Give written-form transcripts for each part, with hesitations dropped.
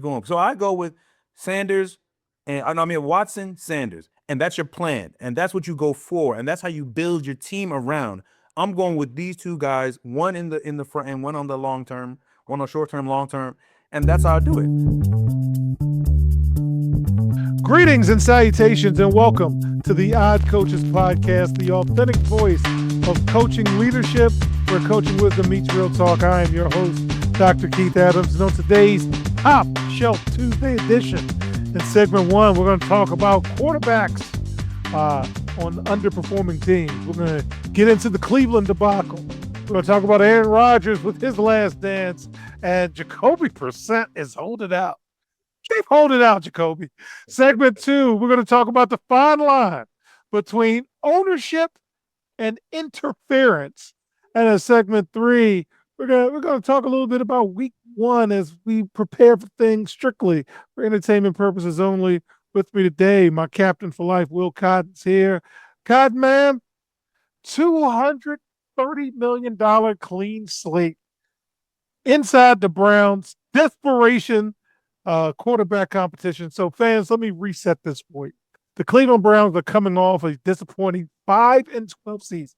going. So I go with Sanders and I mean Watson, Sanders, and that's your plan, and that's what you go for, and that's how you build your team around. I'm going with these two guys, one in the front and one on the long term, one on short term, long term, and that's how I do it. Greetings and salutations, and welcome to the Odd Coaches Podcast, the authentic voice of coaching leadership, where coaching wisdom meets real talk. I am your host, Dr. Keith Adams, and on today's Top Shelf Tuesday edition, in segment one, we're going to talk about quarterbacks on underperforming teams. We're going to get into the Cleveland debacle. We're going to talk about Aaron Rodgers with his last dance, and Jacoby Brissett is holding out. Keep holding out, Jacoby. Segment two, we're going to talk about the fine line between ownership and interference. And in segment three, we're going to talk a little bit about week one as we prepare for things strictly for entertainment purposes only. With me today, my captain for life, Will Cotton's here. Cotton, man, $230 million clean slate inside the Browns. Desperation quarterback competition. So, fans, let me reset this point. The Cleveland Browns are coming off a disappointing 5-12 season.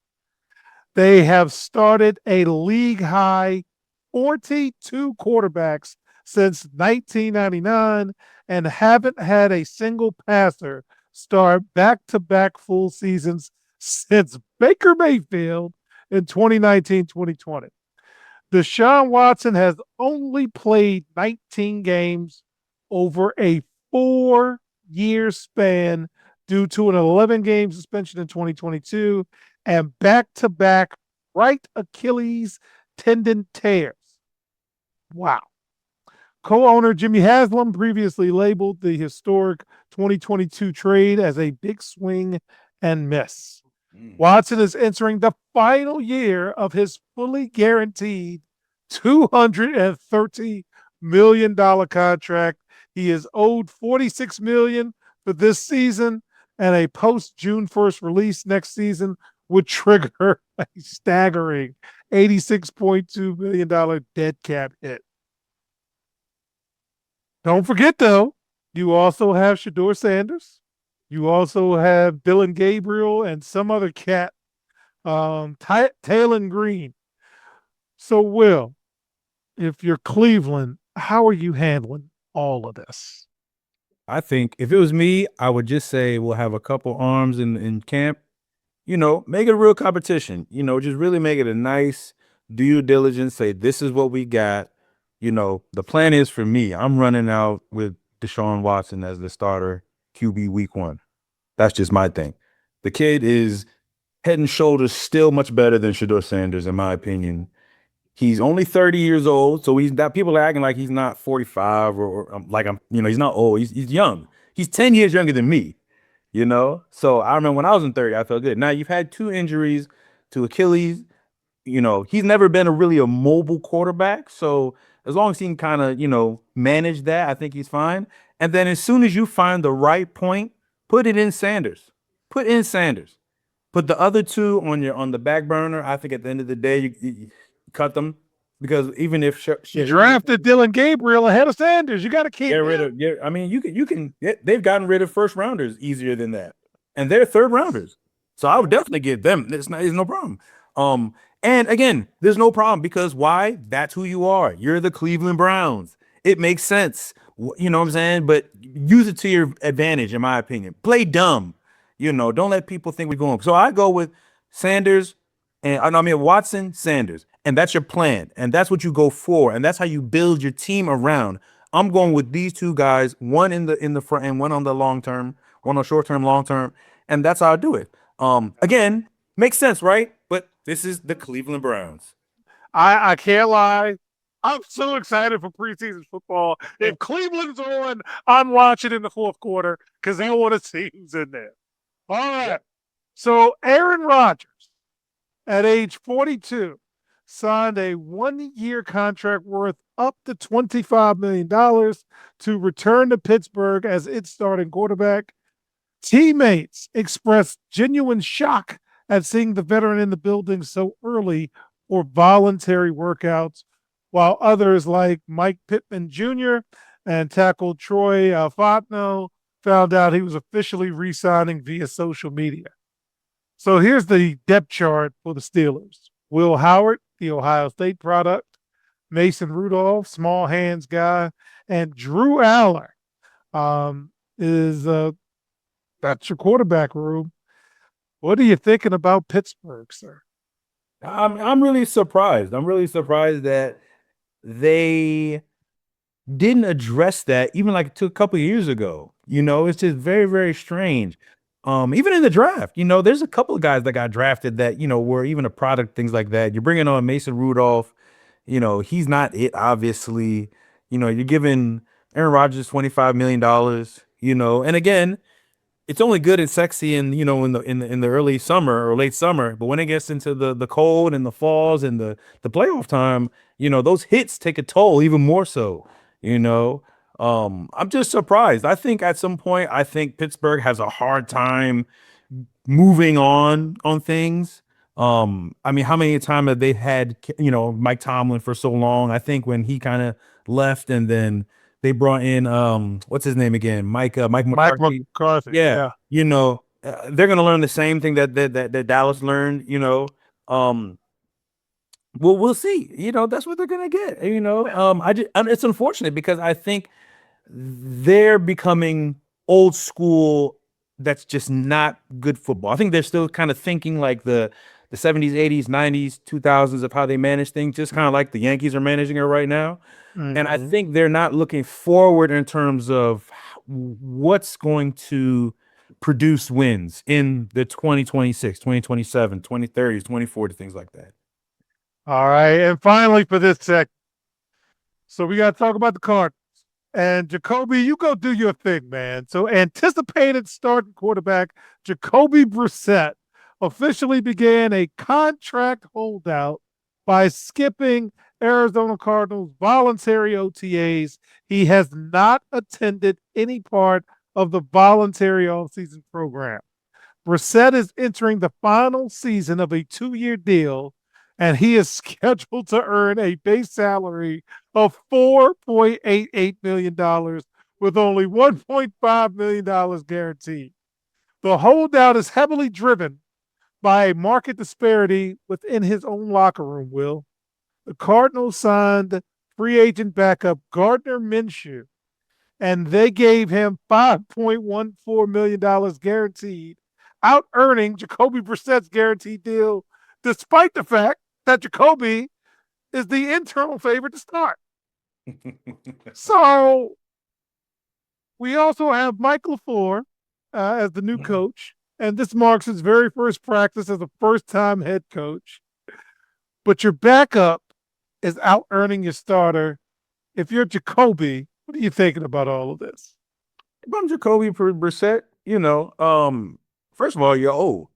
They have started a league-high 42 quarterbacks since 1999 and haven't had a single passer start back-to-back full seasons since Baker Mayfield in 2019-2020. Deshaun Watson has only played 19 games over a 4-year span due to an 11-game suspension in 2022 and back-to-back right Achilles tendon tears. Wow. Co-owner Jimmy Haslam previously labeled the historic 2022 trade as a big swing and miss. Watson is entering the final year of his fully guaranteed $230 million contract. He is owed $46 million for this season, and a post-June 1st release next season would trigger a staggering $86.2 million dead cap hit. Don't forget, though, you also have Shedeur Sanders. You also have Dylan Gabriel and some other cat, Talon Green. So, Will, if you're Cleveland, how are you handling all of this? I think if it was me, I would just say we'll have a couple arms in camp. Make it a real competition. Just really make it a nice due diligence. Say, this is what we got. The plan is for me. I'm running out with Deshaun Watson as the starter QB week one. That's just my thing. The kid is head and shoulders still much better than Shedeur Sanders, in my opinion. He's only 30 years old, so people are acting like he's not 45 or like he's not old. He's young. He's 10 years younger than me. So I remember when I was in 30, I felt good. Now you've had 2 injuries to Achilles. He's never been a mobile quarterback. So as long as he can kind of, manage that, I think he's fine. And then as soon as you find the right point, put it in Sanders. Put in Sanders. Put the other 2 on the back burner. I think at the end of the day, you cut them, because even if you drafted Dylan Gabriel ahead of Sanders, you got to keep get rid of. Yeah, I mean, you can. They've gotten rid of first rounders easier than that, and they're third rounders. So I would definitely give them. There's no problem. And again, there's no problem, because why? That's who you are. You're the Cleveland Browns. It makes sense. You know what I'm saying? But use it to your advantage, in my opinion. Play dumb. Don't let people think we're going. So I go with Sanders and Watson, Sanders, and that's your plan, and that's what you go for, and that's how you build your team around. I'm going with these two guys, one in the front and one on the long term, one on short term, long term, and that's how I do it. Again, makes sense, right? But this is the Cleveland Browns. I can't lie. I'm so excited for preseason football. If Cleveland's on, I'm watching in the fourth quarter because I want to see who's in there. All right. Yep. So Aaron Rodgers, at age 42, signed a 1-year contract worth up to $25 million to return to Pittsburgh as its starting quarterback. Teammates expressed genuine shock at seeing the veteran in the building so early for voluntary workouts, while others like Mike Pittman Jr. and tackle Troy Alfatno found out he was officially re-signing via social media. So here's the depth chart for the Steelers. Will Howard, the Ohio State product, Mason Rudolph, small hands guy, and Drew Aller is that's your quarterback room. What are you thinking about Pittsburgh, sir? I'm really surprised. I'm really surprised that they didn't address that even like a couple of years ago. It's just very, very strange. Even in the draft, there's a couple of guys that got drafted that, were even a product, things like that. You're bringing on Mason Rudolph, he's not it, obviously. You're giving Aaron Rodgers $25 million, and again, it's only good and sexy in in the early summer or late summer, but when it gets into the cold and the falls and the playoff time, those hits take a toll even more so. You know, I'm just surprised. I think Pittsburgh has a hard time moving on things. I mean, how many times have they had Mike Tomlin for so long? I think when he kind of left and then they brought in what's his name again, Mike Mike McCarthy. McCarthy. Yeah, Yeah. they're gonna learn the same thing that Dallas learned. Um, we'll see. That's what they're gonna get. It's unfortunate because I think they're becoming old school. That's just not good football. I think they're still kind of thinking like the 70s, 80s, 90s, 2000s of how they manage things, just kind of like the Yankees are managing it right now. And I Mm-hmm. think they're not looking forward in terms of what's going to produce wins in the 2026, 2027, 2030s, 2040, things like that. All right. And finally, for this sec, so we got to talk about the Cardinals. And Jacoby, you go do your thing, man. So anticipated starting quarterback Jacoby Brissett officially began a contract holdout by skipping Arizona Cardinals voluntary OTAs. He has not attended any part of the voluntary offseason program. Brissett is entering the final season of a 2-year deal, and he is scheduled to earn a base salary of $4.88 million with only $1.5 million guaranteed. The holdout is heavily driven by a market disparity within his own locker room, Will. The Cardinals signed free agent backup Gardner Minshew, and they gave him $5.14 million guaranteed, out earning Jacoby Brissett's guaranteed deal, despite the fact that Jacoby is the internal favorite to start. So we also have Mike LaFleur as the new coach, and this marks his very first practice as a first-time head coach. But your backup is out earning your starter. If you're Jacoby, what are you thinking about all of this? If I'm Jacoby Brissett, first of all, you're old.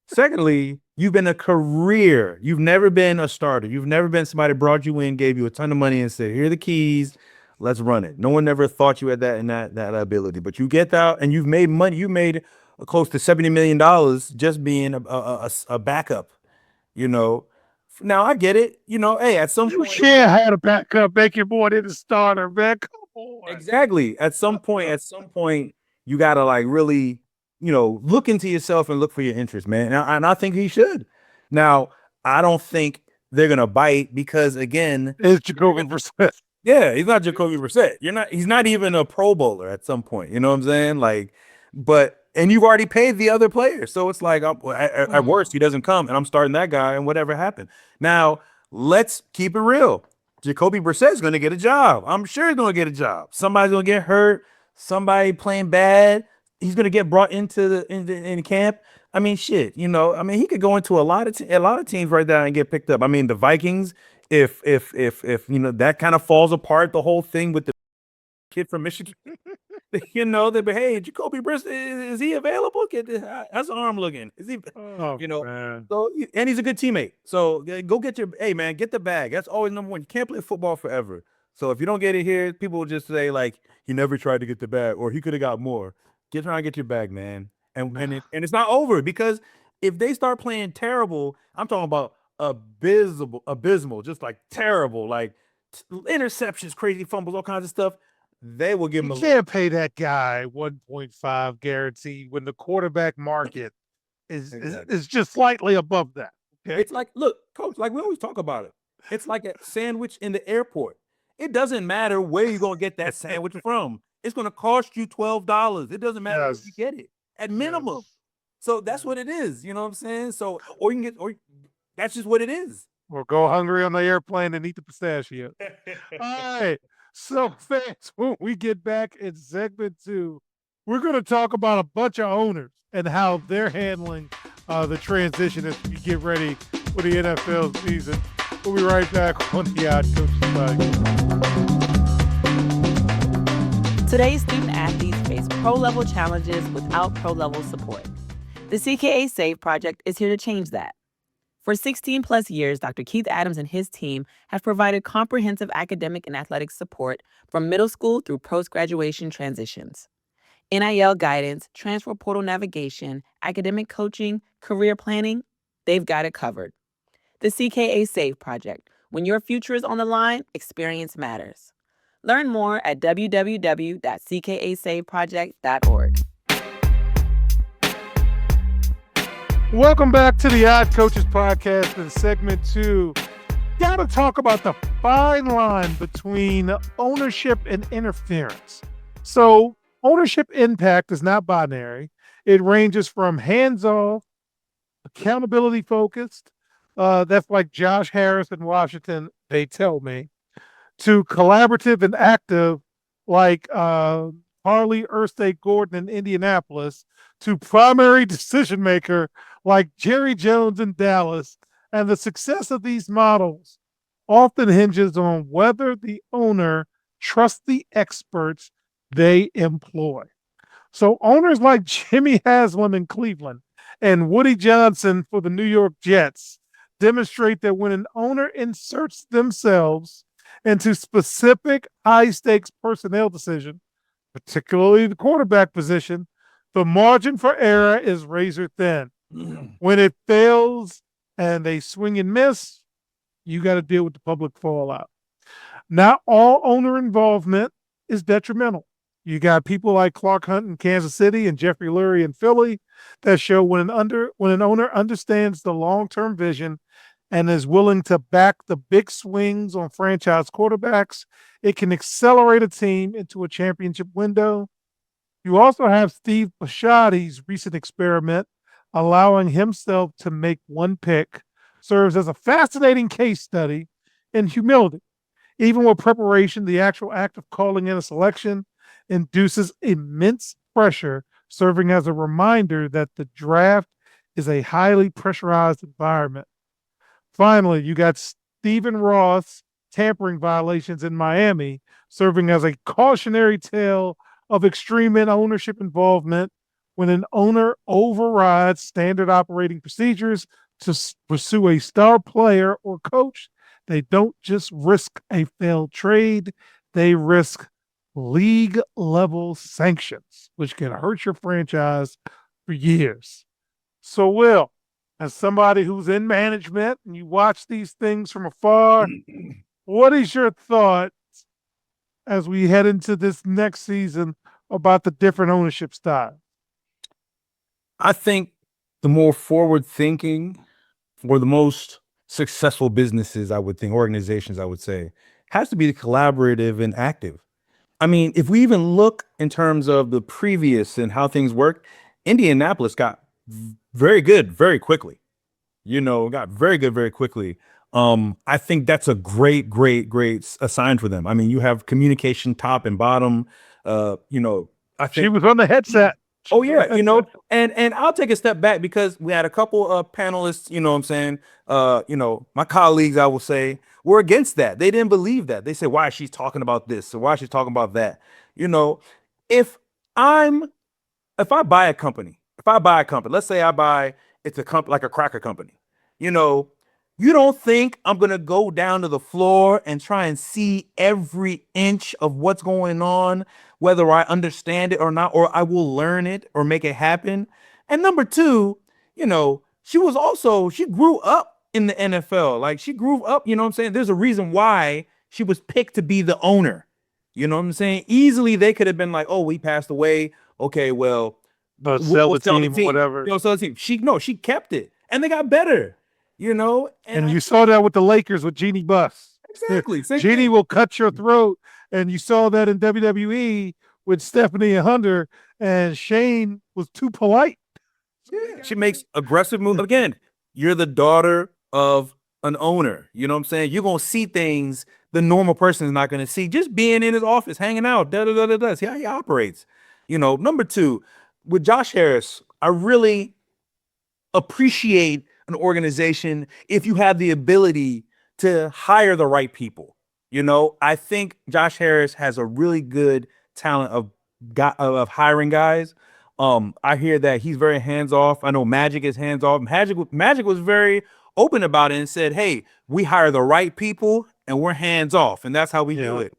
Secondly, you've been a career. You've never been a starter. You've never been somebody brought you in, gave you a ton of money, and said, "Here are the keys. Let's run it." No one ever thought you had that ability. But you get out and you've made money. You made close to $70 million just being a backup. You know. Now I get it. Hey, at some You point, can't have a backup make you more than a starter, man. Come on. exactly. At some point, you gotta like really, look into yourself and look for your interest, man. And I think he should. Now, I don't think they're gonna bite because again, It's Jacoby Brissett. yeah, he's not Jacoby Brissett. He's not even a Pro Bowler at some point. You know what I'm saying? Like, and you've already paid the other players, so it's like at worst he doesn't come, and I'm starting that guy, and whatever happened. Now let's keep it real. Jacoby Brissett's going to get a job. I'm sure he's going to get a job. Somebody's going to get hurt. Somebody playing bad. He's going to get brought into in camp. I mean, shit. I mean, he could go into a lot of teams right now and get picked up. I mean, the Vikings. If that kind of falls apart, the whole thing with the kid from Michigan. They'd be, hey, Jacoby Brissett, is he available? How's the arm looking? Is he, Oh, you know? man. So, and he's a good teammate. So go get hey man, get the bag. That's always number one. You can't play football forever. So if you don't get it here, people will just say like he never tried to get the bag or he could have got more. Try and get your bag, man. And it's not over because if they start playing terrible, I'm talking about abysmal, just like terrible, like interceptions, crazy fumbles, all kinds of stuff, they will give him You a can't pay that guy 1.5 guaranteed when the quarterback market exactly. is just slightly above that. Okay. It's like, look, coach, like we always talk about it. It's like a sandwich in the airport. It doesn't matter where you're gonna get that sandwich from. It's gonna cost you $12. It doesn't matter where you Yes. get it at minimum. Yes. So that's what it is. You know what I'm saying? So or you can get or that's just what it is. Or go hungry on the airplane and eat the pistachio. All right. So, fans, when we get back in segment 2, we're going to talk about a bunch of owners and how they're handling the transition as we get ready for the NFL season. We'll be right back on the Odd Coaches Podcast. Today's student athletes face pro-level challenges without pro-level support. The CKA SAVE project is here to change that. For 16 plus years, Dr. Keith Adams and his team have provided comprehensive academic and athletic support from middle school through post-graduation transitions. NIL guidance, transfer portal navigation, academic coaching, career planning, they've got it covered. The CKA SAVE project. When your future is on the line, experience matters. Learn more at www.ckasaveproject.org. Welcome back to the Odd Coaches Podcast in segment 2. Got to talk about the fine line between ownership and interference. So, ownership impact is not binary. It ranges from hands-off, accountability focused, that's like Josh Harris in Washington, they tell me, to collaborative and active, like Harley Erstate Gordon in Indianapolis, to primary decision maker like Jerry Jones in Dallas. And the success of these models often hinges on whether the owner trusts the experts they employ. So owners like Jimmy Haslam in Cleveland and Woody Johnson for the New York Jets demonstrate that when an owner inserts themselves into specific high-stakes personnel decision, particularly the quarterback position, the margin for error is razor thin. When it fails and they swing and miss, you got to deal with the public fallout. Not all owner involvement is detrimental. You got people like Clark Hunt in Kansas City and Jeffrey Lurie in Philly that show when an owner understands the long-term vision and is willing to back the big swings on franchise quarterbacks, it can accelerate a team into a championship window. You also have Steve Bisciotti's recent experiment, allowing himself to make one pick, serves as a fascinating case study in humility. Even with preparation, the actual act of calling in a selection induces immense pressure, serving as a reminder that the draft is a highly pressurized environment. Finally, you got Stephen Ross tampering violations in Miami, serving as a cautionary tale of extreme ownership involvement when an owner overrides standard operating procedures to pursue a star player or coach. They don't just risk a failed trade, they risk league-level sanctions, which can hurt your franchise for years. So, Will, as somebody who's in management and you watch these things from afar, what is your thought as we head into this next season about the different ownership styles? I think the more forward thinking or the most successful businesses, I would think, organizations, I would say, has to be collaborative and active. I mean, if we even look in terms of the previous and how things worked, Indianapolis got very good very quickly. Got very good very quickly. I think that's a great sign for them. I mean, you have communication top and bottom. I think She was on the headset. Oh yeah, and I'll take a step back because we had a couple of panelists, you know what I'm saying? My colleagues, I will say, were against that. They didn't believe that. They said, why is she talking about this? Or why is she talking about that? If I buy a company, let's say it's a company like a cracker company, you don't think I'm gonna go down to the floor and try and see every inch of what's going on, whether I understand it or not, or I will learn it or make it happen. And number two, she grew up in the NFL. Like she grew up, you know what I'm saying? There's a reason why She was picked to be the owner. You know what I'm saying? Easily they could have been like, oh, we passed away. Okay, well, But we'll sell the team, team. whatever. Sell the team. She kept it, and they got better. And you saw that with the Lakers with Jeannie Buss. Exactly. Jeannie will cut your throat, and you saw that in WWE with Stephanie and Hunter, and Shane was too polite. Yeah. She makes aggressive moves. Again, you're the daughter of an owner. You know what I'm saying? You're gonna see things the normal person is not gonna see. Just being in his office, hanging out, See how he operates. Number two, with Josh Harris, I really appreciate an organization if you have the ability to hire the right people. I think Josh Harris has a really good talent of hiring guys. I hear that he's very hands off. I know Magic is hands off. Magic was very open about it and said, "Hey, we hire the right people and we're hands off, and that's how we do it."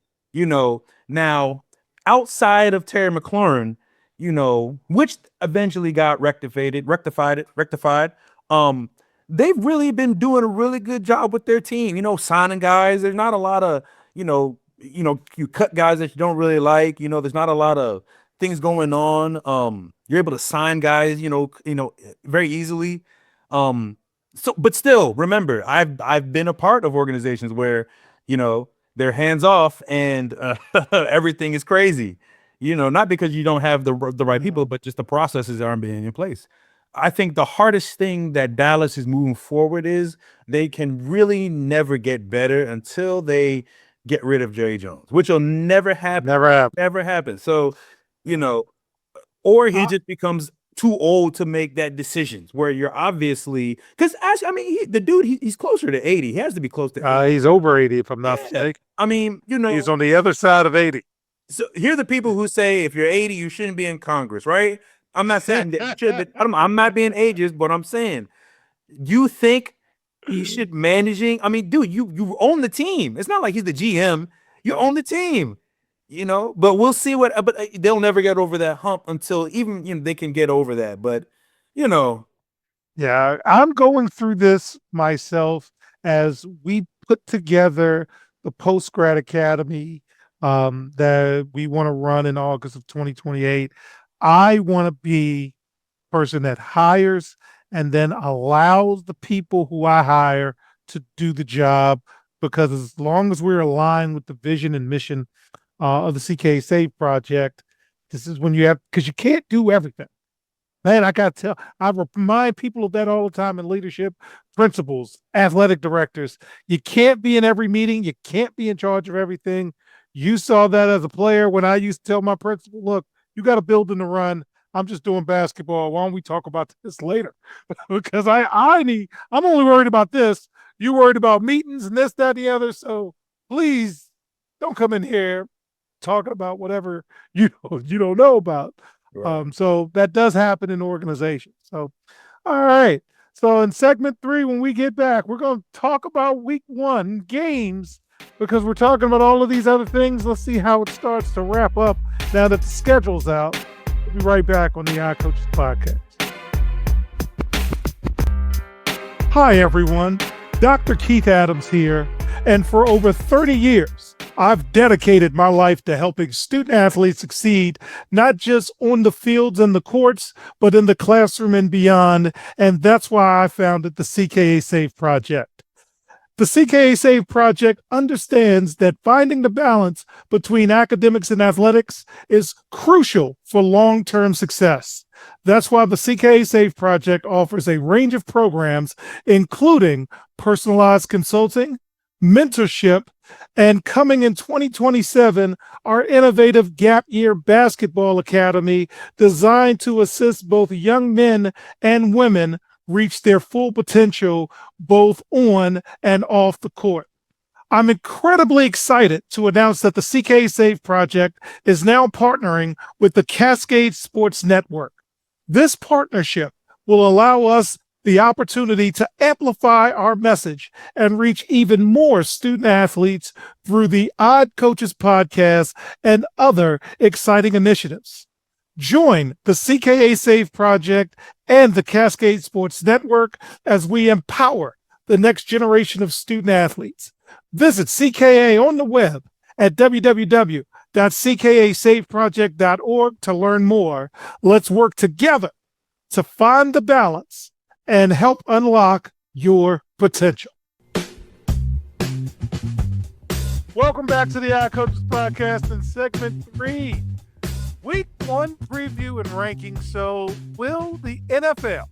Now outside of Terry McLaurin, which eventually got rectified. They've really been doing a really good job with their team. Signing guys. There's not a lot of you cut guys that you don't really like. There's not a lot of things going on. You're able to sign guys, very easily. But still, remember, I've been a part of organizations where, they're hands off and everything is crazy. Not because you don't have the right people, but just the processes aren't being in place. I think the hardest thing that Dallas is moving forward is they can really never get better until they get rid of Jerry Jones, which will never happen. Never happen. So, or he just becomes too old to make that decisions where you're obviously because the dude he's closer to 80. He has to be close to 80. He's over 80 if I'm not mistaken. He's on the other side of 80. So here are the people who say if you're 80, you shouldn't be in Congress, right? I'm not saying that you should. I'm not being ageist, but I'm saying you think he should managing. Dude, you own the team. It's not like he's the GM. You own the team. But we'll see but they'll never get over that hump until even they can get over that. But yeah, I'm going through this myself as we put together the post-grad academy that we want to run in August of 2028. I want to be a person that hires and then allows the people who I hire to do the job, because as long as we're aligned with the vision and mission of the CKA Save Project, this is when because you can't do everything. Man, I remind people of that all the time in leadership, principals, athletic directors. You can't be in every meeting. You can't be in charge of everything. You saw that as a player when I used to tell my principal, look, you got a building to run. I'm just doing basketball. Why don't we talk about this later? Because I'm only worried about this. You worried about meetings and this, that, and the other. So please don't come in here talking about whatever you don't know about. Right. So that does happen in organizations. So, all right. So in segment 3, when we get back, we're going to talk about week 1 games, because we're talking about all of these other things. Let's see how it starts to wrap up now that the schedule's out. We'll be right back on the Odd Coaches Podcast. Hi, everyone. Dr. Keith Adams here. And for over 30 years, I've dedicated my life to helping student athletes succeed, not just on the fields and the courts, but in the classroom and beyond. And that's why I founded the CKA Save Project. The CKA Save Project understands that finding the balance between academics and athletics is crucial for long-term success. That's why the CKA Save Project offers a range of programs, including personalized consulting, mentorship, and coming in 2027, our innovative Gap Year Basketball Academy, designed to assist both young men and women reach their full potential both on and off the court. I'm incredibly excited to announce that the CKA Save Project is now partnering with the Cascade Sports Network. This partnership will allow us the opportunity to amplify our message and reach even more student athletes through the Odd Coaches Podcast and other exciting initiatives. Join the CKA Save Project and the Cascade Sports Network as we empower the next generation of student athletes. Visit CKA on the web at www.ckasafeproject.org to learn more. Let's work together to find the balance and help unlock your potential. Welcome back to the iCoaches Podcast in segment 3. Week 1 preview and ranking. So, will the NFL,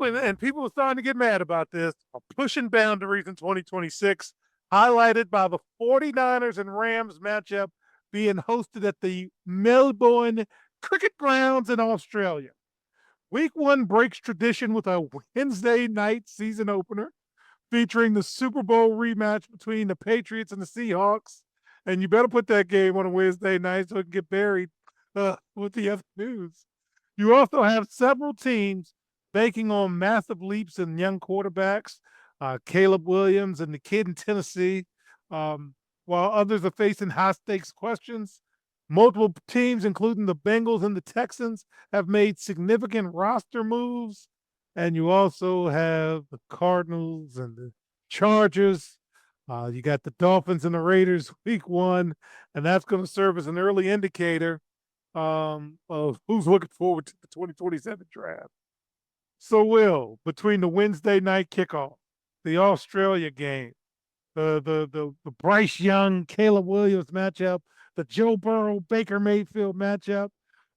and people are starting to get mad about this, are pushing boundaries in 2026, highlighted by the 49ers and Rams matchup being hosted at the Melbourne Cricket Grounds in Australia. Week 1 breaks tradition with a Wednesday night season opener featuring the Super Bowl rematch between the Patriots and the Seahawks. And you better put that game on a Wednesday night so it can get buried with the other news. You also have several teams banking on massive leaps in young quarterbacks, Caleb Williams and the kid in Tennessee, while others are facing high-stakes questions. Multiple teams, including the Bengals and the Texans, have made significant roster moves. And you also have the Cardinals and the Chargers. You got the Dolphins and the Raiders week 1, and that's going to serve as an early indicator of who's looking forward to the 2027 draft. So, Will, between the Wednesday night kickoff, the Australia game, the Bryce Young, Caleb Williams matchup, the Joe Burrow, Baker Mayfield matchup,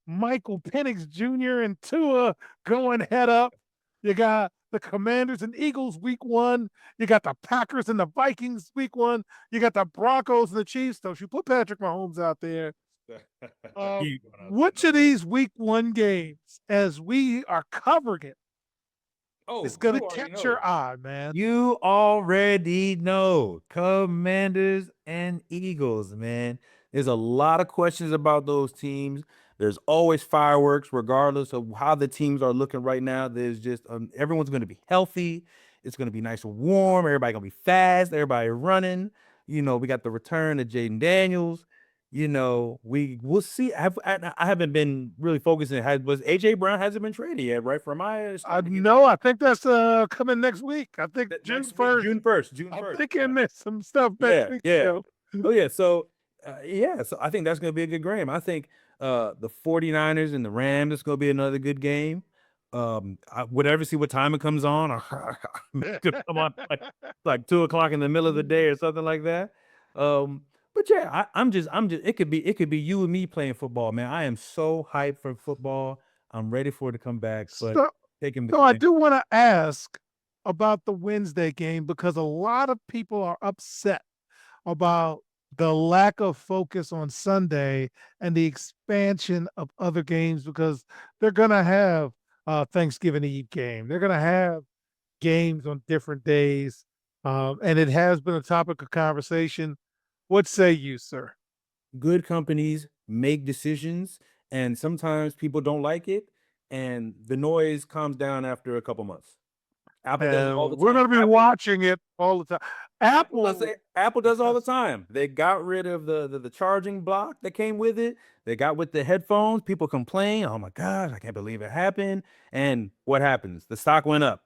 Michael Penix Jr. and Tua going head up. You got the Commanders and Eagles week 1. You got the Packers and the Vikings week 1. You got the Broncos and the Chiefs. So you put Patrick Mahomes out there. Which of these week 1 games, as we are covering it, is going to catch your eye, man? You already know. Commanders and Eagles, man. There's a lot of questions about those teams. There's always fireworks, regardless of how the teams are looking right now. There's just everyone's going to be healthy. It's going to be nice and warm. Everybody going to be fast. Everybody running. We got the return of Jaden Daniels. We'll see. I haven't been really focusing. Was AJ Brown hasn't been traded yet, right? From my no, I think that's coming next week. I think June 1st. June 1st. I'm thinking there's some stuff next week. Oh yeah. So so I think that's going to be a good game. I think the 49ers and the Rams is going to be another good game. I would ever see what time it comes on, or come on like 2:00 in the middle of the day or something like that. But yeah, I'm just it could be you and me playing football, man. I am so hyped for football. I'm ready for it to come back. But I do want to ask about the Wednesday game, because a lot of people are upset about the lack of focus on Sunday and the expansion of other games, because they're going to have Thanksgiving Eve game. They're going to have games on different days. And it has been a topic of conversation. What say you, sir? Good companies make decisions, and sometimes people don't like it, and the noise calms down after a couple months. Apple does it all the time. We're going to be watching it all the time. Apple does all the time. They got rid of the charging block that came with it. They got with the headphones. People complain, oh my gosh, I can't believe it happened. And what happens? The stock went up.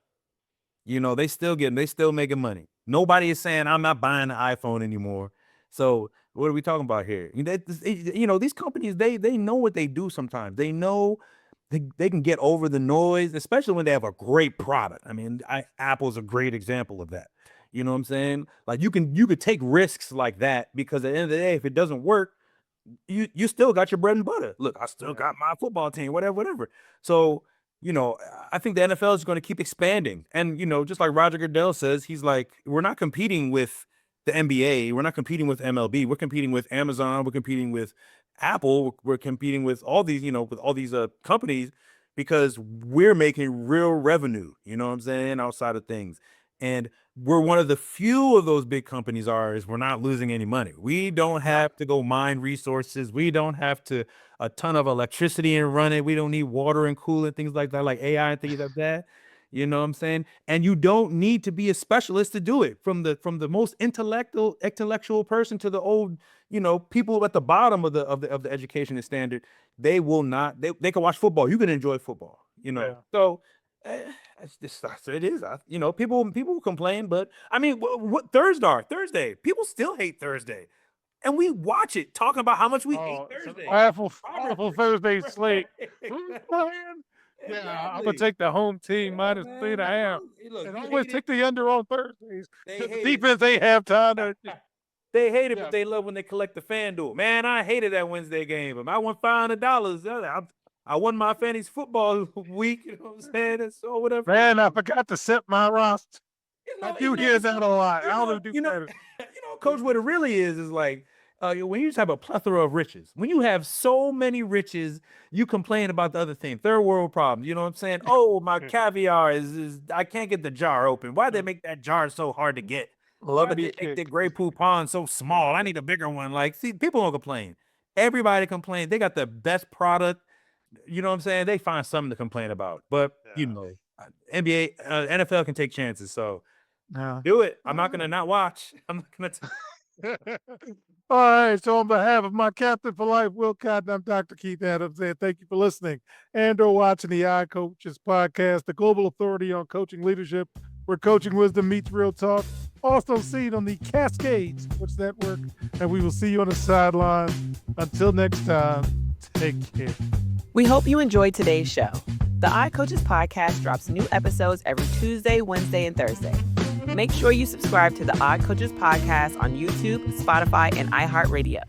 They still making money. Nobody is saying I'm not buying an iPhone anymore. So what are we talking about here? These companies, they know what they do sometimes. They know they can get over the noise, especially when they have a great product. I mean, Apple's a great example of that. You know what I'm saying? Like you could take risks like that, because at the end of the day, if it doesn't work, you still got your bread and butter. Look, I still got my football team, whatever. So, I think the NFL is going to keep expanding. And, just like Roger Goodell says, he's like, we're not competing with the NBA. We're not competing with MLB. We're competing with Amazon. We're competing with Apple. We're competing with all these, with all these companies, because we're making real revenue, you know what I'm saying, outside of things. And we're one of the few of those big companies is we're not losing any money. We don't have to go mine resources. We don't have to a ton of electricity and run it. We don't need water and coolant, things like that, like AI and things like that. You know what I'm saying? And you don't need to be a specialist to do it. From the most intellectual person to the old, people at the bottom of the education standard, they will not. They can watch football. You can enjoy football. Yeah. So It's just it is. People complain, but I mean, what Thursday? People still hate Thursday, and we watch it talking about how much we hate Thursday. Awful Thursday slate. Right. Who's playing? Yeah, I'm gonna Exactly. take the home team minus Man, 3.5. look, And I you always hate take it. the under on Thursdays. They The hate it. defense ain't have time to. They hate it, Yeah. but they love when they collect the FanDuel. Man, I hated that Wednesday game. But I won $500. I won my fantasy football week. You know what I'm saying? And so whatever. Man, I forgot to set my roster. I do hear that a lot. I don't do You know, better. Coach, what it really is like when you just have a plethora of riches. When you have so many riches, you complain about the other thing. Third world problems. You know what I'm saying? Oh, my caviar is I can't get the jar open. Why they make that jar so hard to get? Love Why me they a make kick. the Grey Poupon so small? I need a bigger one. Like, see, people don't complain. Everybody complains. They got the best product. You know what I'm saying? They find something to complain about. But NBA, NFL can take chances. So Yeah. do it. I'm not gonna not watch. I'm not gonna. All right. So on behalf of my captain for life, Will Cotton, I'm Dr. Keith Adams, and thank you for listening and/or watching the iCoaches podcast, the global authority on coaching leadership, where coaching wisdom meets real talk. Also seen on the Cascade Sports Network, and we will see you on the sideline. Until next time, take care. We hope you enjoyed today's show. The iCoaches podcast drops new episodes every Tuesday, Wednesday, and Thursday. Make sure you subscribe to the iCoaches podcast on YouTube, Spotify, and iHeartRadio.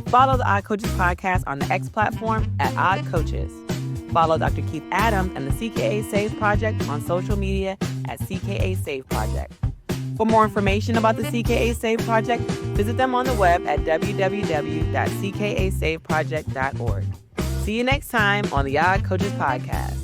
Follow the iCoaches podcast on the X platform at iCoaches. Follow Dr. Keith Adams and the CKA Save Project on social media at CKA Save Project. For more information about the CKA Save Project, visit them on the web at www.cksaveproject.org. See you next time on the iCoaches podcast.